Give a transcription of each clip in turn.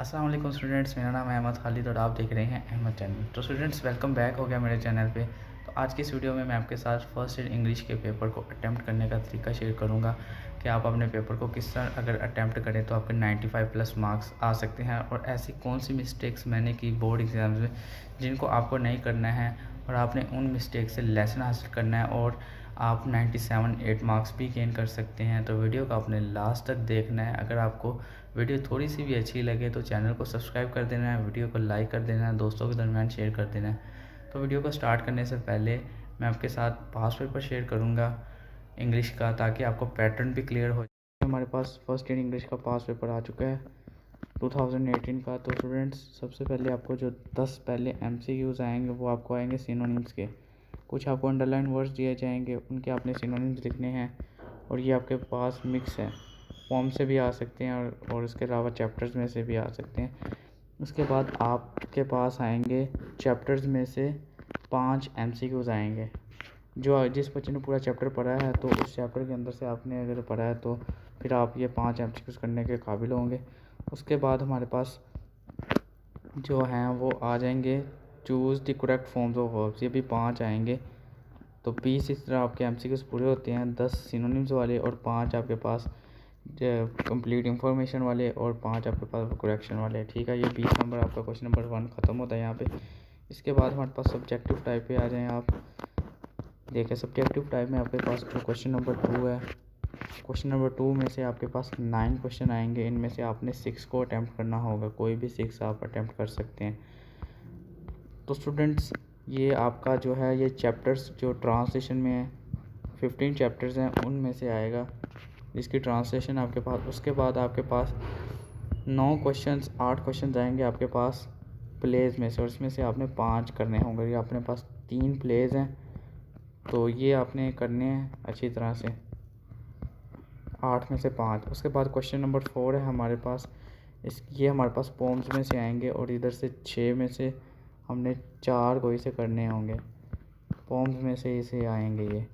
अस्सलाम वालेकुम स्टूडेंट्स, मेरा नाम है अहमद खालिद और आप देख रहे हैं अहमद चैनल। तो स्टूडेंट्स, वेलकम बैक हो गया मेरे चैनल पे। तो आज की इस वीडियो में मैं आपके साथ फर्स्ट ईयर इंग्लिश के पेपर को अटैम्प्ट करने का तरीका शेयर करूंगा कि आप अपने पेपर को किस तरह अगर अटैम्प्ट करें तो आपके 95 प्लस मार्क्स आ सकते हैं, और ऐसी कौन सी मिस्टेक्स मैंने की बोर्ड एग्ज़ाम्स में जिनको आपको नहीं करना है और आपने उन मिस्टेक से लेसन हासिल करना है और आप 97 मार्क्स भी गेन कर सकते हैं। तो वीडियो को आपने लास्ट तक देखना है। अगर आपको वीडियो थोड़ी सी भी अच्छी लगे तो चैनल को सब्सक्राइब कर देना है, वीडियो को लाइक कर देना है, दोस्तों के दरमियान शेयर कर देना है। तो वीडियो को स्टार्ट करने से पहले मैं आपके साथ पास पेपर शेयर करूँगा इंग्लिश का, ताकि आपको पैटर्न भी क्लियर हो जाए। हमारे पास फर्स्ट ईयर इंग्लिश का पास पेपर आ चुका है 2018 का। तो स्टूडेंट्स, सबसे पहले आपको जो 10 पहले MCQs आएंगे वो आपको आएंगे सिनोनिम्स के। कुछ आपको अंडरलाइन वर्ड्स दिए जाएंगे, उनके आपने सिनोनिम्स लिखने हैं, और ये आपके पास मिक्स है, फॉर्म से भी आ सकते हैं और इसके अलावा चैप्टर्स में से भी आ सकते हैं। उसके बाद आपके पास आएंगे चैप्टर्स में से 5 MCQs आएंगे। जो जिस बच्चे ने पूरा चैप्टर पढ़ा है तो उस चैप्टर के अंदर से आपने अगर पढ़ा है तो फिर आप ये 5 MCQs करने के काबिल होंगे। उसके बाद हमारे पास जो हैं वो आ जाएंगे choose the correct forms of verbs, ये भी 5 आएंगे। तो 20 इस तरह आपके MCQs पूरे होते हैं, 10 सिनोनिम्स वाले और 5 आपके पास कंप्लीट इंफॉर्मेशन वाले और 5 आपके पास करेक्शन वाले। ठीक है, ये 20 नंबर आपका क्वेश्चन नंबर 1 ख़त्म होता है यहाँ पे। इसके बाद हमारे पास सब्जेक्टिव टाइप पे आ जाएं आप। देखिए, सब्जेक्टिव टाइप में आपके पास जो क्वेश्चन नंबर 2 है, क्वेश्चन नंबर 2 में से आपके पास 9 क्वेश्चन आएंगे। इनमें से आपने 6 को अटैम्प्ट करना होगा, कोई भी 6 आप अटैम्प्ट कर सकते हैं। तो स्टूडेंट्स, ये आपका जो है ये चैप्टर्स जो ट्रांसलेशन में है 15 चैप्टर्स हैं उनमें से आएगा जिसकी ट्रांसलेशन आपके पास। उसके बाद आपके पास 9 क्वेश्चंस 8 क्वेश्चन आएंगे आपके पास प्लेज में से, और इसमें से आपने 5 करने होंगे। ये अपने पास 3 प्लेज हैं तो ये आपने करने हैं अच्छी तरह से, 8 में से 5। उसके बाद क्वेश्चन नंबर 4 है हमारे पास, ये हमारे पास पोम्स में से आएंगे, और इधर से 6 में से हमने 4 कोई से करने होंगे। पोम्स में से इसे आएंगे, ये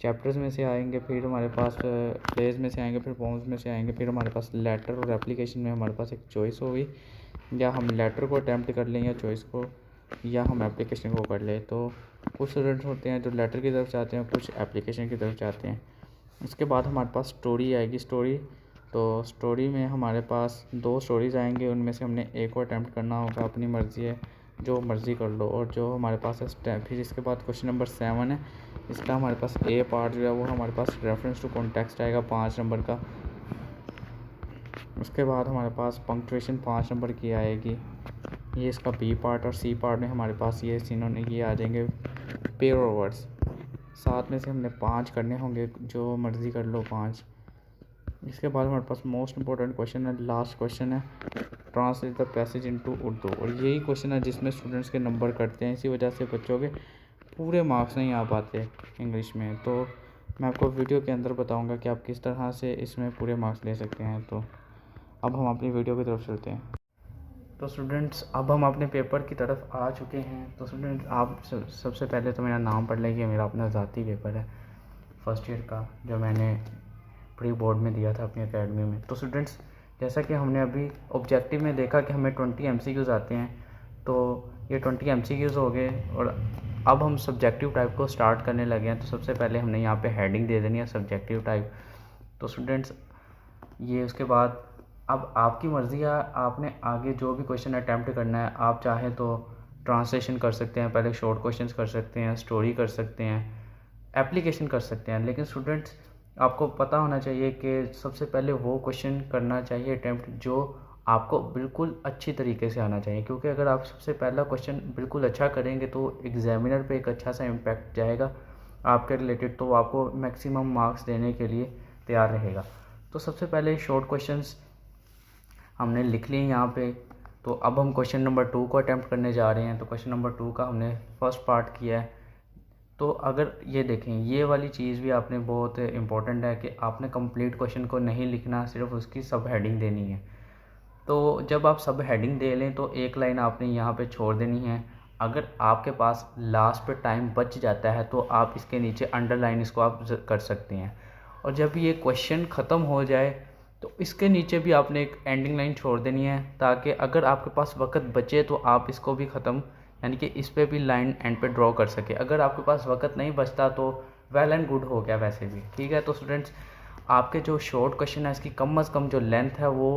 चैप्टर्स में से आएंगे, फिर हमारे पास प्लेज में से आएंगे, फिर पोम्स में से आएंगे, फिर हमारे पास लेटर और एप्लीकेशन में हमारे पास एक चॉइस होगी, या हम लेटर को अटैम्प्ट कर लें या चॉइस को, या हम एप्लीकेशन को कर लें। तो कुछ स्टूडेंट्स होते हैं जो लेटर की तरफ जाते हैं, कुछ एप्लीकेशन की तरफ जाते हैं। उसके बाद हमारे पास स्टोरी आएगी। तो स्टोरी में हमारे पास 2 स्टोरीज़ आएंगे, उनमें से हमने एक को अटैम्प्ट करना होगा, अपनी मर्ज़ी है, जो मर्ज़ी कर लो। और जो हमारे पास है फिर इसके बाद क्वेश्चन नंबर 7 है, इसका हमारे पास ए पार्ट जो है वो हमारे पास रेफरेंस टू कॉन्टेक्स्ट आएगा 5 नंबर का। उसके बाद हमारे पास पंक्चुएशन 5 नंबर की आएगी, ये इसका बी पार्ट। और सी पार्ट में हमारे पास ये आ जाएंगे पेयर ऑफ वर्ड्स। 7 में से हमने 5 करने होंगे, जो मर्ज़ी कर लो 5। इसके बाद हमारे पास मोस्ट इंपॉर्टेंट क्वेश्चन है, लास्ट क्वेश्चन है, translate the passage into Urdu. और यही क्वेश्चन है जिसमें स्टूडेंट्स के नंबर कटते हैं, इसी वजह से बच्चों के पूरे मार्क्स नहीं आ पाते इंग्लिश में। तो मैं आपको वीडियो के अंदर बताऊंगा कि आप किस तरह से इसमें पूरे मार्क्स ले सकते हैं। तो अब हम अपनी वीडियो की तरफ चलते हैं। तो स्टूडेंट्स, अब हम अपने पेपर की तरफ आ चुके हैं। तो स्टूडेंट्स, आप सबसे पहले तो मेरा नाम पढ़ लेंगे। मेरा अपना ज़ाती पेपर है फर्स्ट ईयर का, जो मैंने प्री बोर्ड में दिया था अपनी एकेडमी में। तो स्टूडेंट्स, जैसा कि हमने अभी ऑब्जेक्टिव में देखा कि हमें 20 MCQs आते हैं, तो ये 20 MCQs हो गए, और अब हम सब्जेक्टिव टाइप को स्टार्ट करने लगे हैं। तो सबसे पहले हमने यहाँ पे हेडिंग दे देनी है सब्जेक्टिव टाइप। तो स्टूडेंट्स, ये उसके बाद अब आपकी मर्ज़ी है, आपने आगे जो भी क्वेश्चन अटैम्प्ट करना है। आप चाहें तो ट्रांसलेशन कर सकते हैं, पहले शॉर्ट क्वेश्चंस कर सकते हैं, स्टोरी कर सकते हैं, एप्लीकेशन कर सकते हैं। लेकिन स्टूडेंट्स, आपको पता होना चाहिए कि सबसे पहले वो क्वेश्चन करना चाहिए अटैम्प्ट जो आपको बिल्कुल अच्छी तरीके से आना चाहिए, क्योंकि अगर आप सबसे पहला क्वेश्चन बिल्कुल अच्छा करेंगे तो एग्जामिनर पे एक अच्छा सा इम्पैक्ट जाएगा आपके रिलेटेड, तो आपको मैक्सिमम मार्क्स देने के लिए तैयार रहेगा। तो सबसे पहले शॉर्ट क्वेश्चंस हमने लिख लिए यहाँ पे। तो अब हम क्वेश्चन नंबर 2 को अटैम्प्ट करने जा रहे हैं। तो क्वेश्चन नंबर 2 का हमने फर्स्ट पार्ट किया है। तो अगर ये देखें, ये वाली चीज़ भी आपने बहुत इम्पोर्टेंट है कि आपने कंप्लीट क्वेश्चन को नहीं लिखना, सिर्फ उसकी सब हेडिंग देनी है। तो जब आप सब हेडिंग दे लें तो एक लाइन आपने यहाँ पे छोड़ देनी है। अगर आपके पास लास्ट पे टाइम बच जाता है तो आप इसके नीचे अंडरलाइन इसको आप कर सकते हैं। और जब ये क्वेश्चन ख़त्म हो जाए तो इसके नीचे भी आपने एक एंडिंग लाइन छोड़ देनी है, ताकि अगर आपके पास वक्त बचे तो आप इसको भी ख़त्म, यानी कि इस पर भी लाइन एंड पे ड्रॉ कर सके। अगर आपके पास वक्त नहीं बचता तो वेल एंड गुड हो गया वैसे भी, ठीक है। तो स्टूडेंट्स, आपके जो शॉर्ट क्वेश्चन है इसकी कम अज़ कम जो लेंथ है वो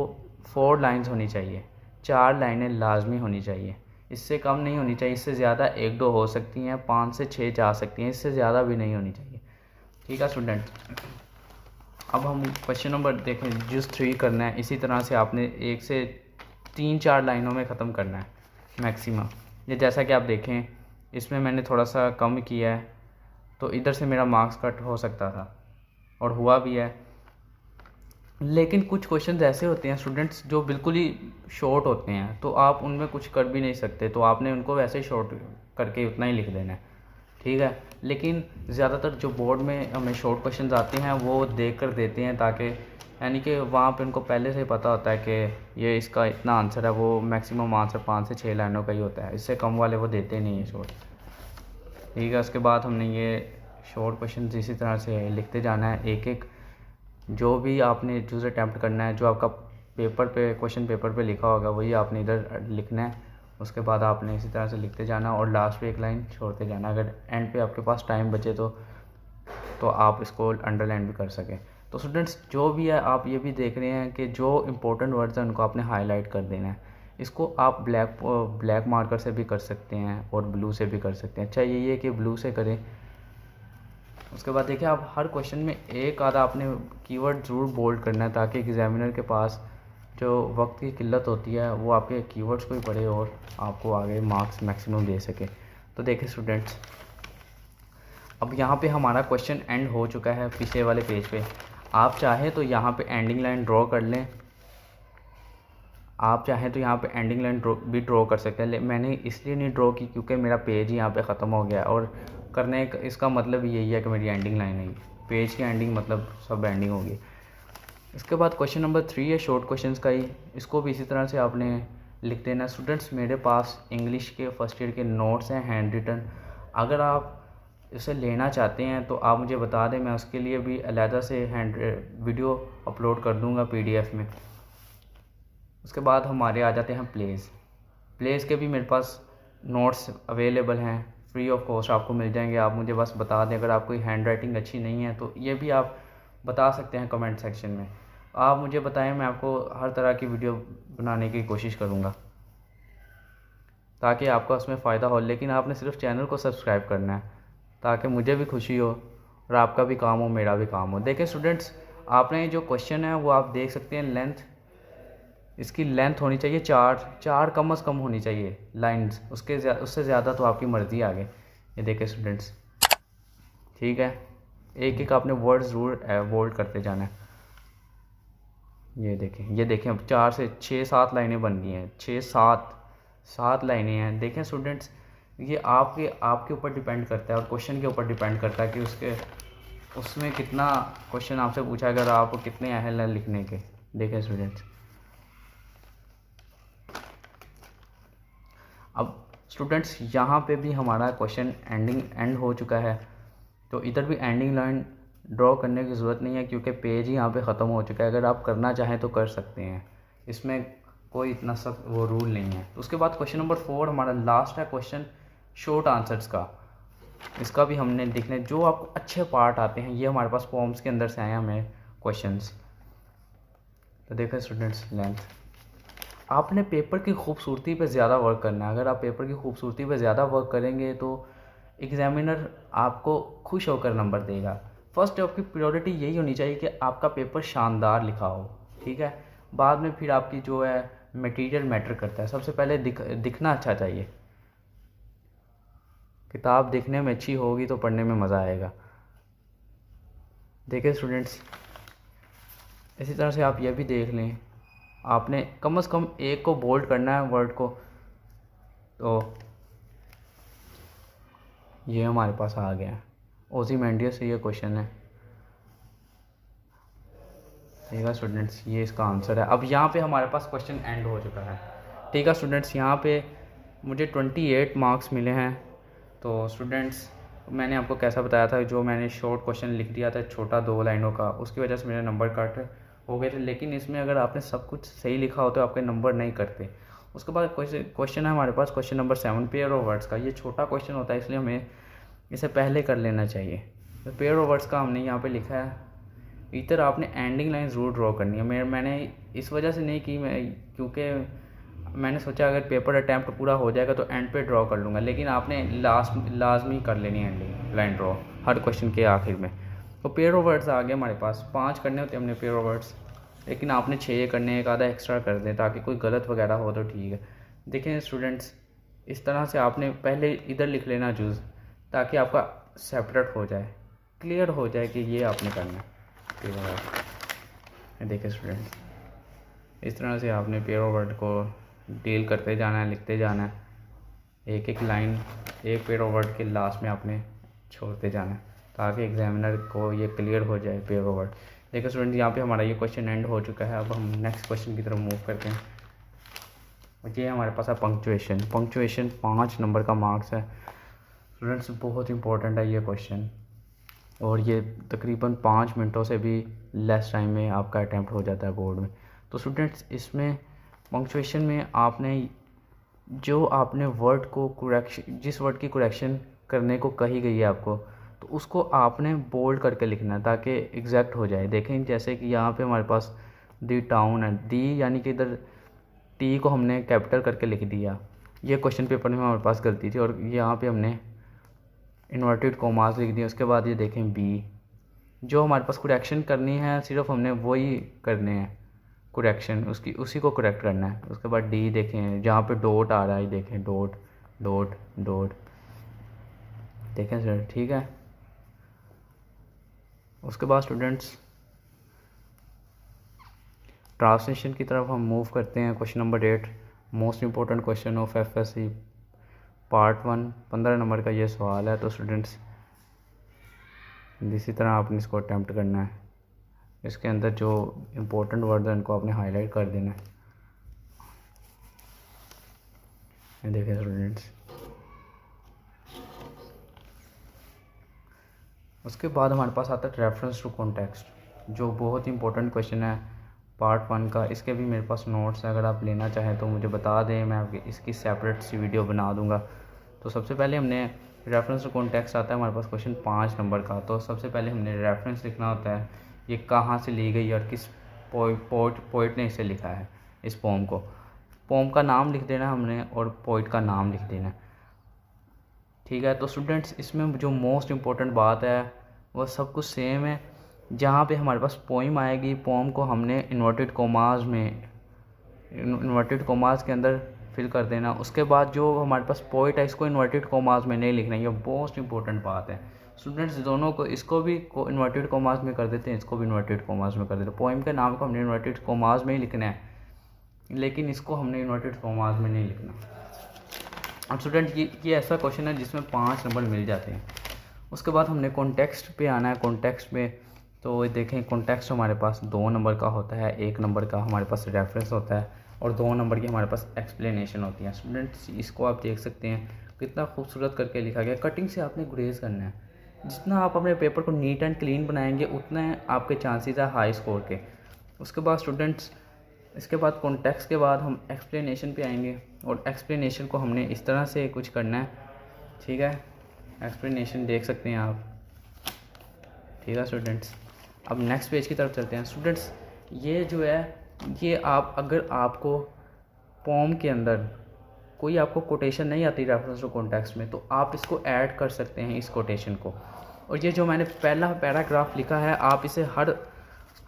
4 लाइन्स होनी चाहिए, 4 लाइनें लाजमी होनी चाहिए, इससे कम नहीं होनी चाहिए। इससे ज़्यादा 1-2 हो सकती हैं, 5 से 6 जा सकती हैं, इससे ज़्यादा भी नहीं होनी चाहिए, ठीक है स्टूडेंट। अब हम क्वेश्चन नंबर देखें, जिस 3 करना है इसी तरह से आपने 1 से 3-4 लाइनों में ख़त्म करना है मैक्सिमम। ये जैसा कि आप देखें इसमें मैंने थोड़ा सा कम किया है, तो इधर से मेरा मार्क्स कट हो सकता था और हुआ भी है। लेकिन कुछ क्वेश्चन ऐसे होते हैं स्टूडेंट्स जो बिल्कुल ही शॉर्ट होते हैं, तो आप उनमें कुछ कर भी नहीं सकते, तो आपने उनको वैसे ही शॉर्ट करके उतना ही लिख देना है, ठीक है। लेकिन ज़्यादातर जो बोर्ड में हमें शॉर्ट क्वेश्चंस आते हैं वो देख कर देते हैं, ताकि यानी कि वहाँ पे उनको पहले से ही पता होता है कि ये इसका इतना आंसर है, वो मैक्सिमम आंसर 5 से 6 लाइनों का ही होता है, इससे कम वाले वो देते नहीं हैं शॉर्ट, ठीक है। उसके बाद हमने ये शॉर्ट क्वेश्चन इसी तरह से लिखते जाना है, एक एक जो भी आपने चूज़ अटैम्प्ट करना है, जो आपका पेपर पे क्वेश्चन पेपर पे लिखा होगा वही आपने इधर लिखना है। उसके बाद आपने इसी तरह से लिखते जाना और लास्ट पे एक लाइन छोड़ते जाना। अगर एंड पे आपके पास टाइम बचे तो आप इसको अंडरलाइन भी कर सकें। तो स्टूडेंट्स, जो भी है आप ये भी देख रहे हैं कि जो इंपॉर्टेंट वर्ड्स हैं उनको आपने हाईलाइट कर देना है। इसको आप ब्लैक मार्कर से भी कर सकते हैं और ब्लू से भी कर सकते हैं। अच्छा यही है कि ब्लू से करें। उसके बाद देखिए, आप हर क्वेश्चन में एक आधा आपने कीवर्ड ज़रूर बोल्ड करना है, ताकि एग्जामिनर के पास जो वक्त की किल्लत होती है वो आपके कीवर्ड्स को ही पढ़े और आपको आगे मार्क्स मैक्सिमम दे सके। तो देखिए स्टूडेंट्स, अब यहाँ पे हमारा क्वेश्चन एंड हो चुका है पिछले वाले पेज पे। आप चाहें तो यहाँ पे एंडिंग लाइन ड्रॉ कर लें, आप चाहें तो यहाँ पे एंडिंग लाइन भी ड्रॉ कर सकते हैं। मैंने इसलिए नहीं ड्रॉ की क्योंकि मेरा पेज ही यहाँ पे ख़त्म हो गया, और करने का इसका मतलब यही है कि मेरी एंडिंग लाइन है, पेज की एंडिंग मतलब सब एंडिंग होगी। इसके बाद क्वेश्चन नंबर 3 है शॉर्ट क्वेश्चंस का ही, इसको भी इसी तरह से आपने लिख देना। स्टूडेंट्स, मेरे पास इंग्लिश के फर्स्ट ईयर के नोट्स हैं हैंड रिटन, अगर आप इसे लेना चाहते हैं तो आप मुझे बता दें, मैं उसके लिए भी अलहदा से वीडियो अपलोड कर दूंगा PDF में। उसके बाद हमारे आ जाते हैं प्लेस के भी मेरे पास नोट्स अवेलेबल हैं, फ्री ऑफ कॉस्ट आपको मिल जाएंगे। आप मुझे बस बता दें, अगर आपकी हैंड राइटिंग अच्छी नहीं है तो ये भी आप बता सकते हैं कमेंट सेक्शन में। आप मुझे बताएं, मैं आपको हर तरह की वीडियो बनाने की कोशिश करूँगा ताकि आपका उसमें फ़ायदा हो। लेकिन आपने सिर्फ चैनल को सब्सक्राइब करना है ताकि मुझे भी खुशी हो और आपका भी काम हो, मेरा भी काम हो। देखिए स्टूडेंट्स, आपने जो क्वेश्चन है वो आप देख सकते हैं, लेंथ इसकी लेंथ होनी चाहिए 4 कम से कम होनी चाहिए लाइंस, उससे ज़्यादा तो आपकी मर्ज़ी आगे। ये देखिए स्टूडेंट्स, ठीक है, एक एक आपने वर्ड ज़रूर बोल्ड करते जाना है। ये देखें अब 4 से 6-7 लाइनें बन गई हैं, 6-7 लाइनें हैं। देखें स्टूडेंट्स, ये आपके ऊपर डिपेंड करता है और क्वेश्चन के ऊपर डिपेंड करता है कि उसमें कितना क्वेश्चन आपसे पूछा, अगर आप कितने अहल हैं लिखने के। देखें स्टूडेंट्स, अब स्टूडेंट्स यहाँ पे भी हमारा क्वेश्चन एंड हो चुका है, तो इधर भी एंडिंग लाइन ड्रॉ करने की ज़रूरत नहीं है क्योंकि पेज ही यहाँ पे ख़त्म हो चुका है। अगर आप करना चाहें तो कर सकते हैं, इसमें कोई इतना सख्त वो रूल नहीं है। उसके बाद क्वेश्चन नंबर 4 हमारा लास्ट है क्वेश्चन शॉर्ट आंसर्स का। इसका भी हमने देखना है, जो आपको अच्छे पार्ट आते हैं, ये हमारे पास फॉर्म्स के अंदर से आए हैं हमें क्वेश्चंस। तो देखो स्टूडेंट्स, लेंथ आपने पेपर की खूबसूरती पे ज़्यादा वर्क करना है। अगर आप पेपर की खूबसूरती पे ज़्यादा वर्क करेंगे तो एग्ज़ामिनर आपको खुश होकर नंबर देगा। फर्स्ट आपकी प्रायोरिटी यही होनी चाहिए कि आपका पेपर शानदार लिखा हो, ठीक है। बाद में फिर आपकी जो है मटेरियल मैटर करता है। सबसे पहले दिखना अच्छा चाहिए, किताब दिखने में अच्छी होगी तो पढ़ने में मज़ा आएगा। देखिए स्टूडेंट्स, इसी तरह से आप ये भी देख लें, आपने कम से कम एक को बोल्ड करना है वर्ड को। तो ये हमारे पास आ गया, ओzymandias से ये क्वेश्चन है। ठीक है स्टूडेंट्स, ये इसका आंसर है। अब यहाँ पे हमारे पास क्वेश्चन एंड हो चुका है। ठीक है स्टूडेंट्स, यहाँ पे मुझे 28 मार्क्स मिले हैं। तो स्टूडेंट्स, मैंने आपको कैसा बताया था, जो मैंने शॉर्ट क्वेश्चन लिख दिया था छोटा 2 लाइनों का, उसकी वजह से मेरा नंबर कट हो गए थे, लेकिन इसमें अगर आपने सब कुछ सही लिखा हो तो आपके नंबर नहीं करते। उसके बाद क्वेश्चन है हमारे पास question number 7, pair of words का। ये छोटा क्वेश्चन होता है, इसलिए हमें इसे पहले कर लेना चाहिए। तो पेयर ऑफ वर्ड्स का हमने यहाँ पे लिखा है, इधर आपने एंडिंग लाइन ज़रूर ड्रॉ करनी है। मैंने इस वजह से नहीं की, क्योंकि मैंने सोचा अगर पेपर अटैम्प्ट पूरा हो जाएगा तो एंड पे ड्रॉ कर लूँगा, लेकिन आपने लाजमी कर लेनी है एंडिंग लाइन ड्रॉ हर क्वेश्चन के आखिर में। तो पेयर ऑफ वर्ड्स आ गए हमारे पास, 5 करने होते हैं हमने पेयर ऑफ वर्ड्स, लेकिन आपने 6 करने, एक आधा एक्स्ट्रा कर दें ताकि कोई गलत वगैरह हो तो ठीक है। देखें स्टूडेंट्स, इस तरह से आपने पहले इधर लिख लेना जूज़, ताकि आपका सेपरेट हो जाए, क्लियर हो जाए कि ये आपने करना है पेयर ऑफ वर्ड। देखिए स्टूडेंट्स, इस तरह से आपने पेयर ऑफ वर्ड को डील करते जाना है, लिखते जाना है, एक एक लाइन एक पेयर ऑफ वर्ड के लास्ट में आपने छोड़ते जाना है ताकि एग्जामिनर को ये क्लियर हो जाए पेयर ऑफ वर्ड। देखिए स्टूडेंट, यहाँ पे हमारा ये क्वेश्चन एंड हो चुका है। अब हम नेक्स्ट क्वेश्चन की तरफ मूव करते हैं। ये हमारे पास है पंक्चुएशन। पंक्चुएशन 5 नंबर का मार्क्स है स्टूडेंट्स, बहुत इंपॉर्टेंट है ये क्वेश्चन, और ये तकरीबन 5 मिनटों से भी लेस टाइम में आपका अटैम्प्ट हो जाता है बोर्ड में। तो स्टूडेंट्स, इसमें पंक्चुएशन में आपने जो आपने वर्ड को करेक्शन, जिस वर्ड की करेक्शन करने को कही गई है आपको, तो उसको आपने बोल्ड करके लिखना है ताकि एग्जैक्ट हो जाए। देखें जैसे कि यहाँ पे हमारे पास दी टाउन है, दी यानी कि इधर टी को हमने कैपिटल करके लिख दिया। ये क्वेश्चन पेपर में हमारे पास गलती थी, और यहाँ पे हमने इन्वर्टेड कॉमास लिख दिया। उसके बाद ये देखें बी, जो हमारे पास करेक्शन करनी है सिर्फ हमने वही करने हैं करेक्शन, उसी को करेक्ट करना है। उसके बाद डी देखें, जहाँ पे डॉट आ रहा है देखें, डॉट डॉट डॉट, देखें सर, ठीक है। उसके बाद स्टूडेंट्स ट्रांसलेशन की तरफ हम मूव करते हैं। Question number 8, most important question of FSc part 1, 15 number का ये सवाल है। तो स्टूडेंट्स इसी तरह आपने इसको अटैम्प्ट करना है। इसके अंदर जो इम्पोर्टेंट वर्ड है उनको आपने हाईलाइट कर देना है। देखिए स्टूडेंट्स, उसके बाद हमारे पास आता है रेफरेंस टू कॉन्टेक्स्ट, जो बहुत ही इंपॉर्टेंट क्वेश्चन है पार्ट 1 का। इसके भी मेरे पास नोट्स हैं, अगर आप लेना चाहें तो मुझे बता दें, मैं आपकी इसकी सेपरेट सी वीडियो बना दूंगा। तो सबसे पहले हमने रेफरेंस टू कॉन्टेक्स्ट आता है हमारे पास क्वेश्चन 5 नंबर का। तो सबसे पहले हमने रेफरेंस लिखना होता है, ये कहाँ से ली गई और किस पोइट ने इसे लिखा है, इस पोम को। पोम का नाम लिख देना हमने और पोइट का नाम लिख देना, ठीक है। तो स्टूडेंट्स, इसमें जो मोस्ट इम्पोर्टेंट बात है वो सब कुछ सेम है। जहाँ पे हमारे पास पोइम आएगी, पोम को हमने इन्वर्टेड कोमास के अंदर फिल कर देना। उसके बाद जो हमारे पास पोइट है, इसको इन्वर्टेड कोमास में नहीं लिखना, ये मोस्ट इंपॉर्टेंट बात है स्टूडेंट्स। दोनों को, इसको भी इन्वर्टेड कोमास में कर देते हैं, इसको भी इन्वर्टेड कोमास में कर देते हैं। पोइम के नाम को हमने इन्वर्टेड कोमास में ही लिखना है, लेकिन इसको हमने इन्वर्टेड कोमास में नहीं लिखना। अब स्टूडेंट, ये ऐसा क्वेश्चन है जिसमें 5 नंबर मिल जाते हैं। उसके बाद हमने कॉन्टेक्स्ट पे आना है। कॉन्टेक्स्ट में तो देखें, कॉन्टेक्स्ट हमारे पास 2 नंबर का होता है, 1 नंबर का हमारे पास रेफरेंस होता है और 2 नंबर की हमारे पास एक्सप्लेनेशन होती है। स्टूडेंट्स, इसको आप देख सकते हैं कितना खूबसूरत करके लिखा गया। कटिंग से आपने गुरेज करना है। जितना आप अपने पेपर को नीट एंड क्लीन बनाएंगे उतना आपके चांसेस है हाई स्कोर के। उसके बाद स्टूडेंट्स, इसके बाद कॉन्टेक्स्ट के बाद हम एक्सप्लेनेशन पे आएंगे, और एक्सप्लेनेशन को हमने इस तरह से कुछ करना है, ठीक है। एक्सप्लेनेशन देख सकते हैं आप, ठीक है स्टूडेंट्स। अब नेक्स्ट पेज की तरफ चलते हैं स्टूडेंट्स। ये जो है, ये आप, अगर आपको पोम के अंदर कोई आपको कोटेशन नहीं आती रेफरेंस टू कॉन्टेक्स्ट में, तो आप इसको ऐड कर सकते हैं, इस कोटेशन को। और ये जो मैंने पहला पैराग्राफ लिखा है, आप इसे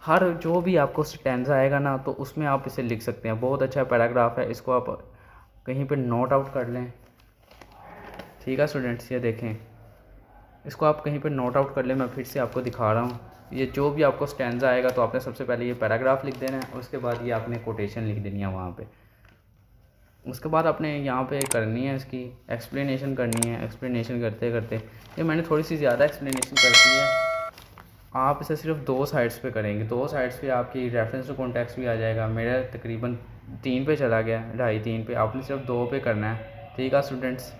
हर जो भी आपको स्टैंजा आएगा ना, तो उसमें आप इसे लिख सकते हैं। बहुत अच्छा पैराग्राफ है, इसको आप कहीं पे नोट आउट कर लें, ठीक है स्टूडेंट्स। ये देखें, इसको आप कहीं पे नोट आउट कर लें, मैं फिर से आपको दिखा रहा हूँ। ये जो भी आपको स्टैंजा आएगा, तो आपने सबसे पहले ये पैराग्राफ लिख देना है, उसके बाद ये आपने कोटेशन लिख देनी है वहाँ पे। उसके बाद आपने यहाँ पे करनी है, इसकी एक्सप्लेनेशन करनी है। एक्सप्लेनेशन करते करते, ये मैंने थोड़ी सी ज़्यादा एक्सप्लेनेशन करती है, आप इसे सिर्फ 2 साइड्स पे करेंगे। 2 साइड्स पे आपकी रेफरेंस टू कॉन्टेक्स्ट भी आ जाएगा। मेरा तकरीबन 3 पे चला गया, 2.5-3 पे, आपने सिर्फ 2 पे करना है, ठीक है स्टूडेंट्स।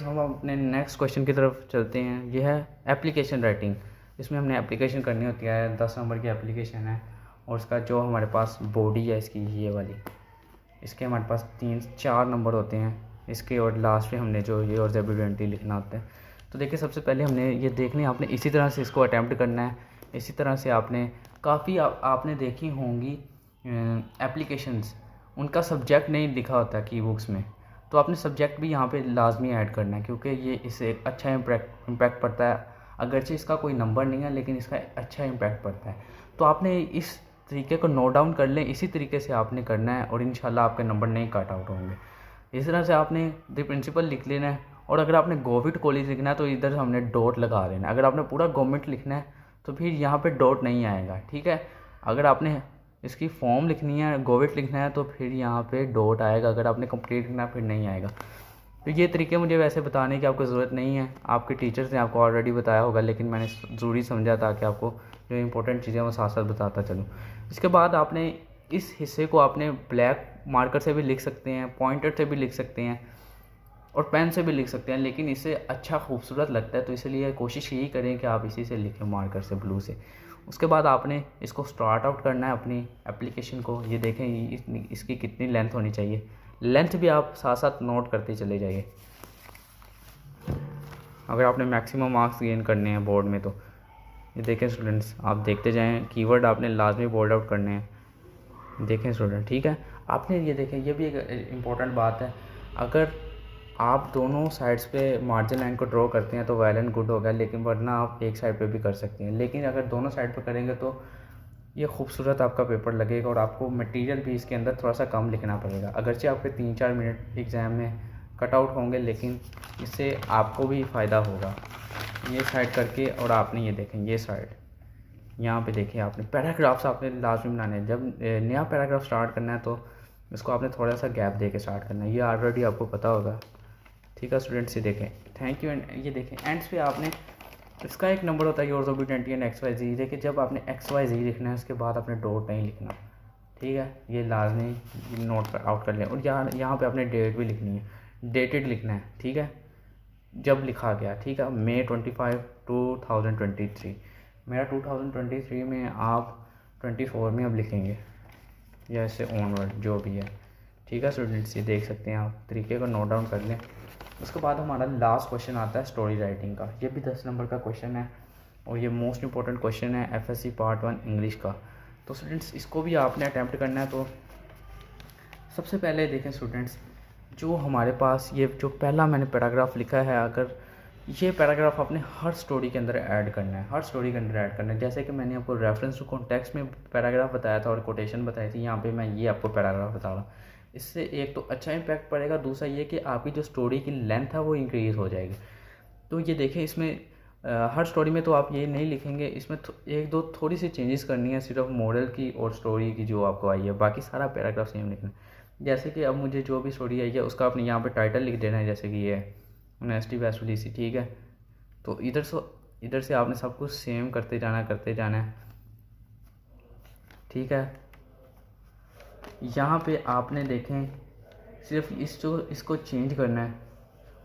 हम अपने नेक्स्ट क्वेश्चन की तरफ चलते हैं। यह है एप्लीकेशन राइटिंग। इसमें हमने एप्लीकेशन करनी होती है, 10 नंबर की एप्लीकेशन है। और उसका जो हमारे पास बॉडी है इसकी ये वाली, इसके हमारे पास 3-4 नंबर होते हैं इसके, और लास्ट में हमने जो ये और जेब20 लिखना होता है। तो देखिए सबसे पहले हमने ये देखनी, आपने इसी तरह से इसको अटैम्प्ट करना है। इसी तरह से आपने काफ़ी आपने देखी होंगी एप्लीकेशंस, उनका सब्जेक्ट नहीं लिखा होता की बुक्स में, तो आपने सब्जेक्ट भी यहाँ पे लाजमी ऐड करना है, क्योंकि ये इससे एक अच्छा इम्पैक्ट पड़ता है। अगरचे इसका कोई नंबर नहीं है लेकिन इसका अच्छा इम्पैक्ट पड़ता है। तो आपने इस तरीके को नोट डाउन कर लें, इसी तरीके से आपने करना है और इंशाल्लाह आपके नंबर नहीं कट आउट होंगे। इस तरह से आपने द प्रिंसिपल लिख लेना है। और अगर आपने गवर्नमेंट कॉलेज लिखना है तो इधर हमने डॉट लगा देना है। अगर आपने पूरा गवर्नमेंट लिखना है तो फिर यहाँ पे डॉट नहीं आएगा, ठीक है। अगर आपने इसकी फॉर्म लिखनी है, गवर्नमेंट लिखना है, तो फिर यहाँ पे डॉट आएगा। अगर आपने कंप्लीट लिखना है फिर नहीं आएगा। तो ये तरीके मुझे वैसे बताने की आपको ज़रूरत नहीं है, आपके टीचर्स ने आपको ऑलरेडी बताया होगा, लेकिन मैंने ज़रूरी समझा था कि आपको जो इंपॉर्टेंट चीज़ें वो साथ साथ बताता चलूँ। इसके बाद आपने इस हिस्से को आपने ब्लैक मार्कर से भी लिख सकते हैं, पॉइंटर से भी लिख सकते हैं और पेन से भी लिख सकते हैं, लेकिन इससे अच्छा खूबसूरत लगता है, तो इसलिए कोशिश यही करें कि आप इसी से लिखें, मार्कर से, ब्लू से। उसके बाद आपने इसको स्टार्ट आउट करना है अपनी एप्लीकेशन को। ये देखें इसकी कितनी लेंथ होनी चाहिए, लेंथ भी आप साथ साथ नोट करते चले जाइए अगर आपने मैक्सिमम मार्क्स गेन करने हैं बोर्ड में। तो ये देखें स्टूडेंट्स, आप देखते जाएं, कीवर्ड आपने लाजमी बोल्ड आउट करने हैं। देखें स्टूडेंट, ठीक है। आपने ये देखें, ये भी एक इम्पॉर्टेंट बात है, अगर आप दोनों साइड्स पे मार्जिन लाइन को ड्रॉ करते हैं तो वेल एंड गुड होगा, लेकिन वरना आप एक साइड पे भी कर सकते हैं। लेकिन अगर दोनों साइड पे करेंगे तो ये खूबसूरत आपका पेपर लगेगा और आपको मटेरियल भी इसके अंदर थोड़ा सा कम लिखना पड़ेगा। अगरचे आपके 3-4 मिनट एग्ज़ाम में कट आउट होंगे, लेकिन इससे आपको भी फ़ायदा होगा। ये साइड करके, और आपने ये देखें ये साइड, यहाँ पे देखिए आपने पैराग्राफ्स आपने लाजमी बनाने हैं। जब नया पैराग्राफ स्टार्ट करना है तो इसको आपने थोड़ा सा गैप दे के स्टार्ट करना है, ये ऑलरेडी आपको पता होगा, ठीक है स्टूडेंट्स। ये देखें, थैंक यू। एंड ये देखें एंड्स पे आपने इसका एक नंबर होता है योर्स ऑफ 20 एंड XYZ। देखिए जब आपने XYZ लिखना है उसके बाद आपने डॉट नहीं लिखना, ठीक है। ये लाजमी नोट आउट कर लें। और यहाँ पे आपने डेट भी लिखनी है, डेटेड लिखना है, ठीक है, जब लिखा गया, ठीक है। May 25, 2023, मेरा 2023 में, आप 24 में अब लिखेंगे, या इससे ऑनवर्ड जो भी है, ठीक है स्टूडेंट्स। ये देख सकते हैं आप, तरीके को नोट डाउन कर लें। उसके बाद हमारा लास्ट क्वेश्चन आता है स्टोरी राइटिंग का। ये भी 10 नंबर का क्वेश्चन है और ये मोस्ट इंपॉर्टेंट क्वेश्चन है FSC पार्ट 1 इंग्लिश का। तो स्टूडेंट्स इसको भी आपने अटैम्प्ट करना है। तो सबसे पहले देखें स्टूडेंट्स, जो हमारे पास ये जो पहला मैंने पैराग्राफ लिखा है, अगर ये पैराग्राफ आपने हर स्टोरी के अंदर ऐड करना है, हर स्टोरी के अंदर ऐड करना है। जैसे कि मैंने आपको रेफरेंस टू कॉन्टेक्स्ट में पैराग्राफ बताया था और कोटेशन बताई थी, यहाँ पे मैं ये आपको पैराग्राफ बता रहा हूँ। इससे एक तो अच्छा इम्पैक्ट पड़ेगा, दूसरा ये कि आपकी जो स्टोरी की लेंथ है वो इंक्रीज़ हो जाएगी। तो ये देखें, इसमें हर स्टोरी में तो आप ये नहीं लिखेंगे, इसमें एक दो थोड़ी सी चेंजेस करनी है, सिर्फ मॉडल की और स्टोरी की जो आपको आई है, बाकी सारा पैराग्राफ सेम लिखना है। जैसे कि अब मुझे जो भी स्टोरी आई है उसका आपने यहाँ पे टाइटल लिख देना है, जैसे कि ये ऑनेस्टी वेस्ट पुलिस, ठीक है। तो इधर से आपने सब कुछ सेम करते जाना है, ठीक है। यहाँ पे आपने देखें सिर्फ इसको चेंज करना है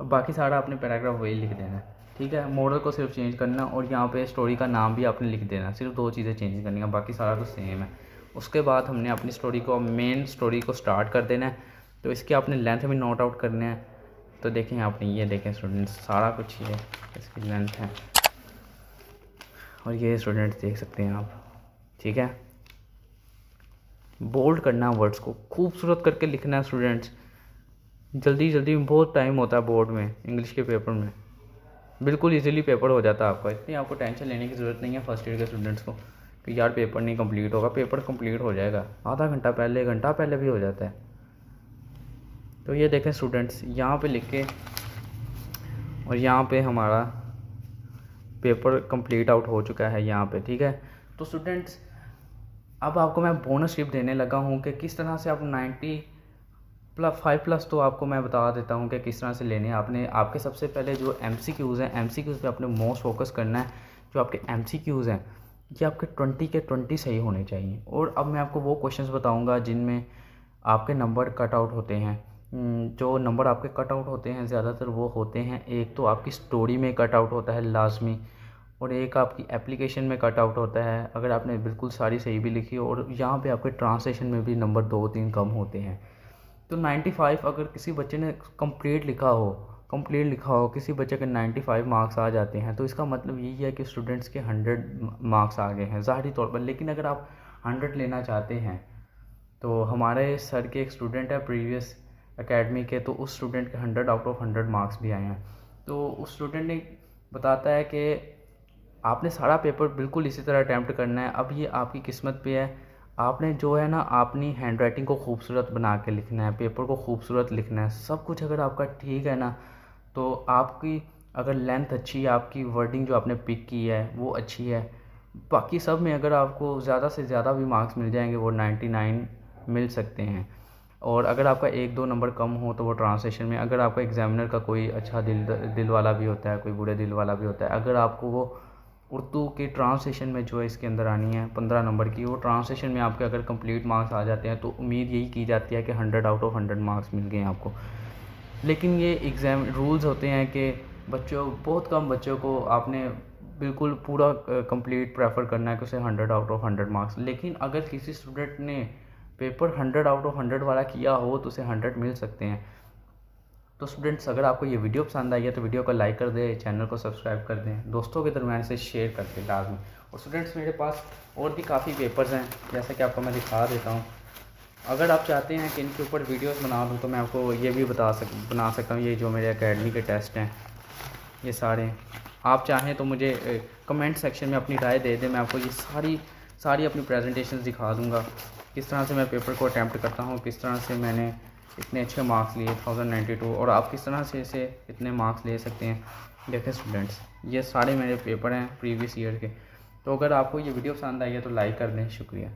और बाकी सारा आपने पैराग्राफ वही लिख देना है, ठीक है। मॉडल को सिर्फ चेंज करना और यहाँ पे स्टोरी का नाम भी आपने लिख देना, सिर्फ 2 चीज़ें चेंज करनी है, बाकी सारा तो सेम है। उसके बाद हमने अपनी स्टोरी को, मेन स्टोरी को स्टार्ट कर देना है। तो इसकी आपने लेंथ भी नोट आउट करने हैं। तो देखें आपने, ये देखें स्टूडेंट्स, सारा कुछ ये इसकी लेंथ है और ये स्टूडेंट्स देख सकते हैं आप, ठीक है। बोल्ड करना है, वर्ड्स को खूबसूरत करके लिखना है स्टूडेंट्स। जल्दी में बहुत टाइम होता है बोर्ड में, इंग्लिश के पेपर में बिल्कुल इजीली पेपर हो जाता है आपका। इतनी आपको टेंशन लेने की ज़रूरत नहीं है फर्स्ट ईयर के स्टूडेंट्स को कि यार पेपर नहीं कंप्लीट होगा। पेपर कंप्लीट हो जाएगा, आधा घंटा पहले, घंटा पहले भी हो जाता है। तो ये देखें स्टूडेंट्स, यहाँ पे लिख के और यहाँ पे हमारा पेपर कंप्लीट आउट हो चुका है यहाँ पे, ठीक है। तो स्टूडेंट्स अब आपको मैं बोनस टिप देने लगा हूँ कि किस तरह से आप 95+ तो आपको मैं बता देता हूँ कि किस तरह से लेने हैं। आपके सबसे पहले जो MCQs हैं, MCQs पे आपने मोस्ट फोकस करना है। जो आपके MCQs हैं ये आपके 20 के 20 सही होने चाहिए। और अब मैं आपको वो क्वेश्चंस बताऊँगा जिनमें आपके नंबर कट आउट होते हैं। जो नंबर आपके कट आउट होते हैं ज़्यादातर वो होते हैं, एक तो आपकी स्टोरी में कट आउट होता है लाजमी, और एक आपकी एप्लीकेशन में कट आउट होता है अगर आपने बिल्कुल सारी सही भी लिखी हो, और यहाँ पे आपके ट्रांसलेशन में भी नंबर 2-3 कम होते हैं। तो 95 अगर किसी बच्चे ने कंप्लीट लिखा हो, किसी बच्चे के 95 मार्क्स आ जाते हैं, तो इसका मतलब यही है कि स्टूडेंट्स के 100 मार्क्स आ गए हैं ज़ाहिरी तौर पर। लेकिन अगर आप 100 लेना चाहते हैं, तो हमारे सर के एक स्टूडेंट है प्रीवियस एकेडमी के, तो उस स्टूडेंट के 100 आउट ऑफ 100 मार्क्स भी आए हैं। तो उस स्टूडेंट ने बताता है कि आपने सारा पेपर बिल्कुल इसी तरह अटैम्प्ट करना है। अब ये आपकी किस्मत पे है, आपने जो है ना अपनी हैंड राइटिंग को खूबसूरत बना के लिखना है, पेपर को खूबसूरत लिखना है। सब कुछ अगर आपका ठीक है ना, तो आपकी अगर लेंथ अच्छी है, आपकी वर्डिंग जो आपने पिक की है वो अच्छी है, बाकी सब में अगर आपको ज़्यादा से ज़्यादा भी मार्क्स मिल जाएंगे, वो 99 मिल सकते हैं। और अगर आपका 1-2 नंबर कम हो तो वो ट्रांसलेशन में, अगर आपका एग्जामिनर का कोई अच्छा दिल वाला भी होता है, कोई बुरे दिल वाला भी होता है, अगर आपको वो उर्दू की ट्रांसलेशन में जो इसके अंदर आनी है 15 नंबर की, वो ट्रांसलेशन में आपके अगर कंप्लीट मार्क्स आ जाते हैं, तो उम्मीद यही की जाती है कि 100 आउट ऑफ 100 मार्क्स मिल गए हैं आपको। लेकिन ये एग्ज़ाम रूल्स होते हैं कि बहुत कम बच्चों को आपने बिल्कुल पूरा कंप्लीट प्रेफर करना है कि उसे 100 आउट ऑफ 100 मार्क्स। लेकिन अगर किसी स्टूडेंट ने पेपर 100 आउट ऑफ 100 वाला किया हो तो उसे 100 मिल सकते हैं। तो स्टूडेंट्स, अगर आपको ये वीडियो पसंद आई है तो वीडियो को लाइक कर दें, चैनल को सब्सक्राइब कर दें, दोस्तों के दरम्यान से शेयर कर दें लाजमी। और स्टूडेंट्स, मेरे पास और भी काफ़ी पेपर्स हैं, जैसा कि आपको मैं दिखा देता हूँ। अगर आप चाहते हैं कि इनके ऊपर वीडियोस बना दूँ तो मैं आपको ये भी बना सकता हूँ। ये जो मेरे एकेडमी के टेस्ट हैं ये सारे, आप चाहें तो मुझे कमेंट सेक्शन में अपनी राय दे दें, मैं आपको ये सारी अपनी प्रेजेंटेशन दिखा दूँगा, किस तरह से मैं पेपर को अटैम्प्ट करता हूँ, किस तरह से मैंने इतने अच्छे मार्क्स लिए 1092, और आप किस तरह से इसे इतने मार्क्स ले सकते हैं। देखें स्टूडेंट्स, ये सारे मेरे पेपर हैं प्रीवियस ईयर के। तो अगर आपको ये वीडियो पसंद आई है तो लाइक कर दें। शुक्रिया।